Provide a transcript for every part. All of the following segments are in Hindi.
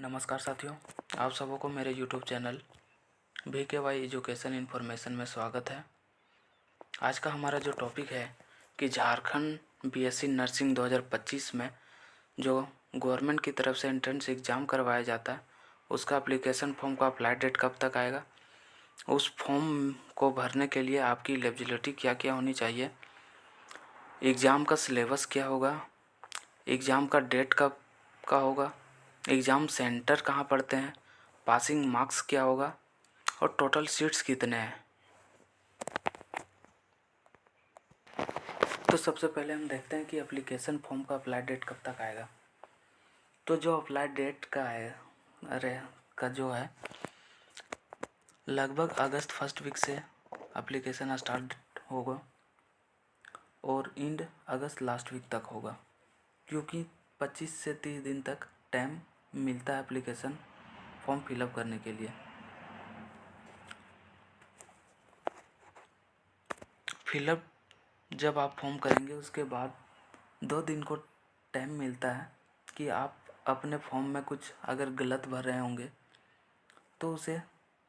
नमस्कार साथियों, आप सबों को मेरे YouTube channel VKY education information में स्वागत है। आज का हमारा जो टॉपिक है कि झारखंड BSc नर्सिंग 2025 में जो गवर्नमेंट की तरफ से एंट्रेंस एग्ज़ाम करवाया जाता है, उसका एप्लीकेशन फॉर्म का अप्लाई डेट कब तक आएगा, उस फॉर्म को भरने के लिए आपकी एलिजिबिलिटी क्या क्या होनी चाहिए, एग्ज़ाम का सिलेबस क्या होगा, एग्ज़ाम का डेट कब का होगा, एग्ज़ाम सेंटर कहाँ पड़ते हैं, पासिंग मार्क्स क्या होगा और टोटल सीट्स कितने हैं। तो सबसे पहले हम देखते हैं कि एप्लीकेशन फॉर्म का अप्लाई डेट कब तक आएगा। तो जो अप्लाई डेट का जो है लगभग अगस्त फर्स्ट वीक से एप्लीकेशन स्टार्ट होगा और एंड अगस्त लास्ट वीक तक होगा, क्योंकि 25 से 30 दिन तक टाइम मिलता है एप्लीकेशन फॉर्म फिलअप करने के लिए। फिलअप जब आप फॉर्म करेंगे उसके बाद 2 दिन को टाइम मिलता है कि आप अपने फॉर्म में कुछ अगर गलत भर रहे होंगे तो उसे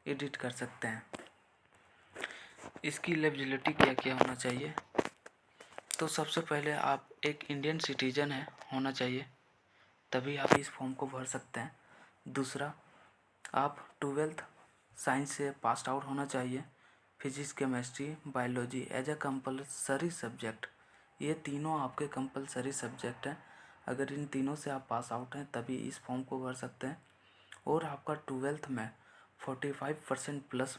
एडिट कर सकते हैं। इसकी एलिजिबिलिटी क्या क्या होना चाहिए, तो सबसे पहले आप एक इंडियन सिटीजन होना चाहिए, तभी आप इस फॉर्म को भर सकते हैं। दूसरा, आप 12th साइंस से पास आउट होना चाहिए, physics chemistry biology as a compulsory subject. ये तीनों आपके कंपलसरी सब्जेक्ट हैं। अगर इन तीनों से आप पास आउट हैं तभी इस फॉर्म को भर सकते हैं। और आपका 12th में 45% प्लस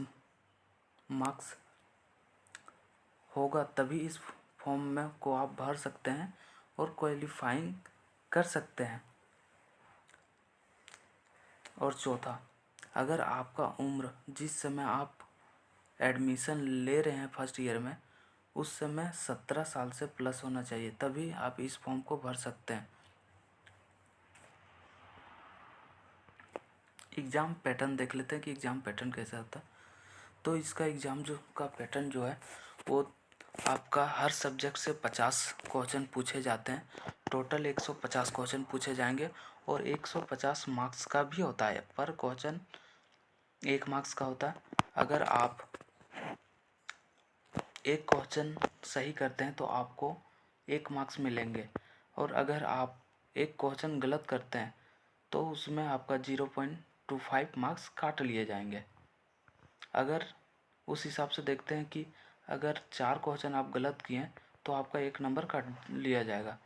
मार्क्स होगा तभी इस फॉर्म में को आप भर सकते हैं और क्वालिफाइंग कर सकते हैं। और चौथा, अगर आपका उम्र जिस समय आप एडमिशन ले रहे हैं फर्स्ट ईयर में उस समय 17 साल से प्लस होना चाहिए, तभी आप इस फॉर्म को भर सकते हैं। एग्ज़ाम पैटर्न देख लेते हैं कि एग्ज़ाम पैटर्न कैसा होता है। तो इसका एग्ज़ाम जो का पैटर्न जो है वो आपका हर सब्जेक्ट से 50 क्वेश्चन पूछे जाते हैं। टोटल 150 क्वेश्चन पूछे जाएंगे और 150 मार्क्स का भी होता है। पर क्वेश्चन 1 मार्क्स का होता है। अगर आप एक क्वेश्चन सही करते हैं तो आपको 1 मार्क्स मिलेंगे और अगर आप एक क्वेश्चन गलत करते हैं तो उसमें आपका 0.25 मार्क्स काट लिए जाएंगे। अगर उस हिसाब से देखते हैं कि अगर 4 क्वेश्चन आप गलत किए तो आपका 1 नंबर काट लिया जाएगा।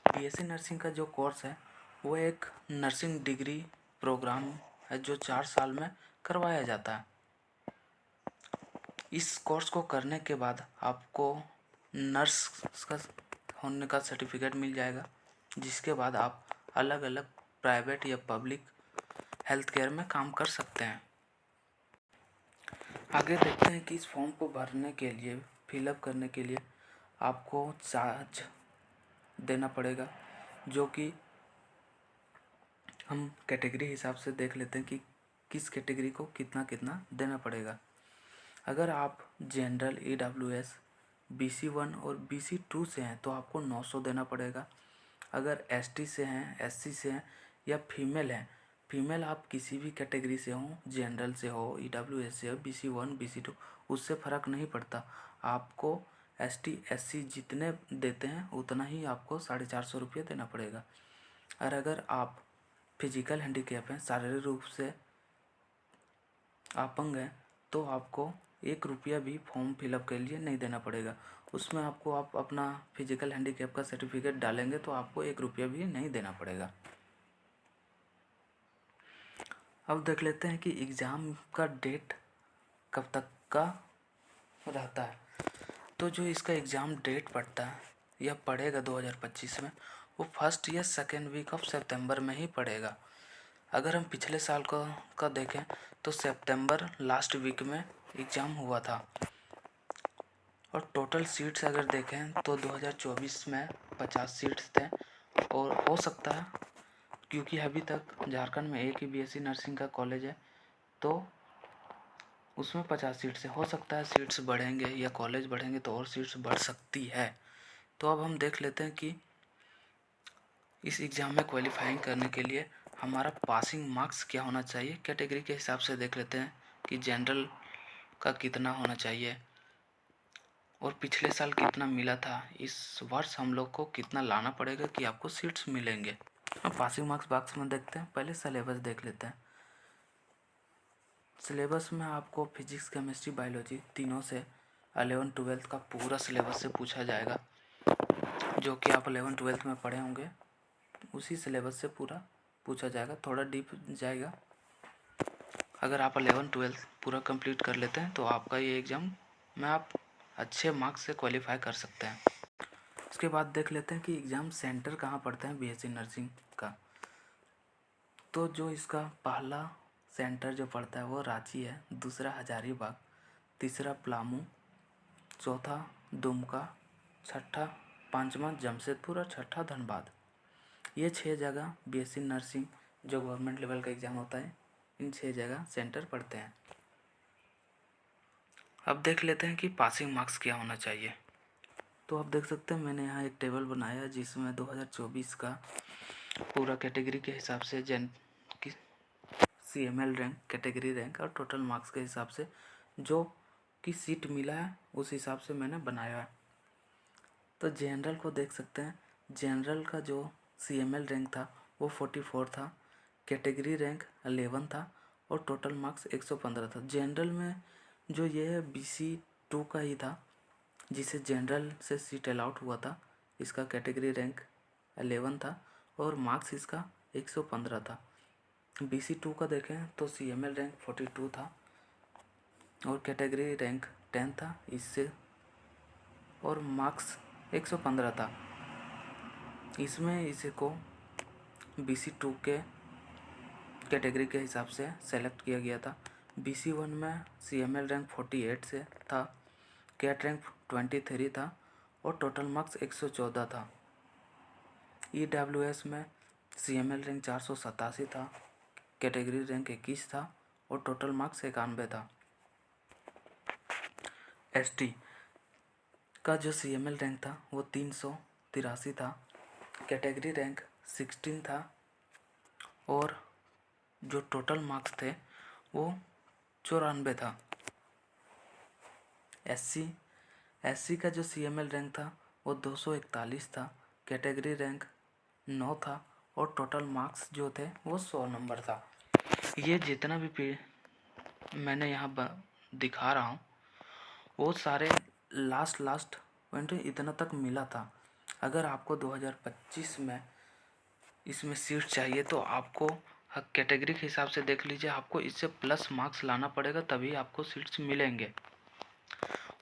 BSc नर्सिंग का जो कोर्स है वो एक नर्सिंग डिग्री प्रोग्राम है जो 4 साल में करवाया जाता है। इस कोर्स को करने के बाद आपको नर्स का होने का सर्टिफिकेट मिल जाएगा, जिसके बाद आप अलग अलग प्राइवेट या पब्लिक हेल्थ केयर में काम कर सकते हैं। आगे देखते हैं कि इस फॉर्म को भरने के लिए फिलअप करने के लिए आपको चार्ज देना पड़ेगा, जो कि हम कैटेगरी हिसाब से देख लेते हैं कि किस कैटेगरी को कितना कितना देना पड़ेगा। अगर आप जनरल EWS BC1 और BC2 से हैं तो आपको 900 देना पड़ेगा। अगर ST से हैं, SC से हैं या फीमेल हैं, फीमेल आप किसी भी कैटेगरी से हो, जनरल से हो, EWS से हो, BC1 BC2, उससे फ़र्क नहीं पड़ता। आपको ST SC जितने देते हैं उतना ही आपको 450 रुपये देना पड़ेगा। और अगर आप फिजिकल हैंडीकैप हैं, शारीरिक रूप से अपंग हैं, तो आपको 1 रुपया भी फॉर्म फिलअप के लिए नहीं देना पड़ेगा। उसमें आपको आप अपना फिजिकल हैंडीकैप का सर्टिफिकेट डालेंगे तो आपको 1 रुपया भी नहीं देना पड़ेगा। अब देख लेते हैं कि एग्ज़ाम का डेट कब तक का रहता है। तो जो इसका एग्ज़ाम डेट पड़ता है या पड़ेगा 2025 में, वो फर्स्ट या सेकेंड वीक ऑफ सितंबर में ही पड़ेगा। अगर हम पिछले साल का देखें तो सितंबर लास्ट वीक में एग्ज़ाम हुआ था। और टोटल सीट्स अगर देखें तो 2024 में 50 सीट्स थे और हो सकता है, क्योंकि अभी तक झारखंड में एक ही BSc नर्सिंग का कॉलेज है तो उसमें 50 सीट से हो सकता है सीट्स बढ़ेंगे या कॉलेज बढ़ेंगे तो और सीट्स बढ़ सकती है। तो अब हम देख लेते हैं कि इस एग्ज़ाम में क्वालिफाइंग करने के लिए हमारा पासिंग मार्क्स क्या होना चाहिए कैटेगरी के हिसाब से देख लेते हैं कि जनरल का कितना होना चाहिए और पिछले साल कितना मिला था, इस वर्ष हम लोग को कितना लाना पड़ेगा कि आपको सीट्स मिलेंगे। अब पासिंग मार्क्स बॉक्स में देखते हैं, पहले सिलेबस देख लेते हैं। सिलेबस में आपको फिजिक्स केमिस्ट्री बायोलॉजी तीनों से 11-12 का पूरा सिलेबस से पूछा जाएगा, जो कि आप 11-12 में पढ़े होंगे उसी सिलेबस से पूरा पूछा जाएगा, थोड़ा डीप जाएगा। अगर आप 11-12 पूरा कंप्लीट कर लेते हैं तो आपका ये एग्ज़ाम में आप अच्छे मार्क्स से क्वालिफाई कर सकते हैं। उसके बाद देख लेते हैं कि एग्ज़ाम सेंटर कहाँ पड़ता है बीएससी नर्सिंग का। तो जो इसका पहला सेंटर जो पड़ता है वो रांची है, दूसरा हजारीबाग, तीसरा पलामू, चौथा दुमका, छठा पांचवा जमशेदपुर और छठा धनबाद। ये 6 जगह बीएससी नर्सिंग जो गवर्नमेंट लेवल का एग्ज़ाम होता है, इन 6 जगह सेंटर पड़ते हैं। अब देख लेते हैं कि पासिंग मार्क्स क्या होना चाहिए। तो आप देख सकते हैं मैंने यहाँ एक टेबल बनाया है जिसमें 2024 का पूरा कैटेगरी के हिसाब से की CML रैंक, कैटेगरी रैंक और टोटल मार्क्स के हिसाब से जो कि सीट मिला है उस हिसाब से मैंने बनाया है। तो जनरल को देख सकते हैं, जनरल का जो CML रैंक था वो 44 था, कैटेगरी रैंक 11 था और टोटल मार्क्स 115 था। जनरल में जो ये है BC2 का ही था जिसे जनरल से सीट अलाउट हुआ था, इसका कैटेगरी रैंक 11 था और मार्क्स इसका 115 था। BC2 का देखें तो CML रैंक 42 था और कैटेगरी रैंक 10 था इससे, और मार्क्स 115 था। इसमें इसे को BC2 के कैटेगरी के हिसाब से सेलेक्ट किया गया था। BC1 में CML रैंक 48 से था, कैट रैंक 23 था और टोटल मार्क्स 114 था। EWS में CML रैंक 487 था, कैटेगरी रैंक 21 था और टोटल मार्क्स 91 था। ST का जो CML रैंक था वो 383 था, कैटेगरी रैंक 16 था और जो टोटल मार्क्स थे वो 94 था। SC का जो CML रैंक था वो 241 था, कैटेगरी रैंक 9 था और टोटल मार्क्स जो थे वो 100 नंबर था। ये जितना भी मैंने यहाँ दिखा रहा हूँ वो सारे लास्ट पॉइंट इतना तक मिला था। अगर आपको 2025 में इसमें सीट चाहिए तो आपको कैटेगरी के हिसाब से देख लीजिए, आपको इससे प्लस मार्क्स लाना पड़ेगा तभी आपको सीट्स मिलेंगे।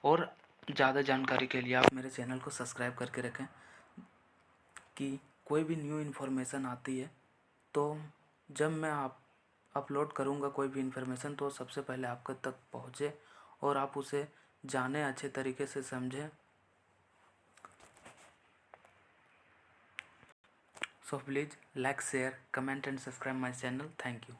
और ज़्यादा जानकारी के लिए आप मेरे चैनल को सब्सक्राइब करके रखें कि कोई भी न्यू इन्फॉर्मेशन आती है तो जब मैं अपलोड करूँगा कोई भी इन्फॉर्मेशन तो सबसे पहले आपके तक पहुँचे और आप उसे जाने, अच्छे तरीके से समझें। So please like, share, comment and subscribe my channel. Thank you.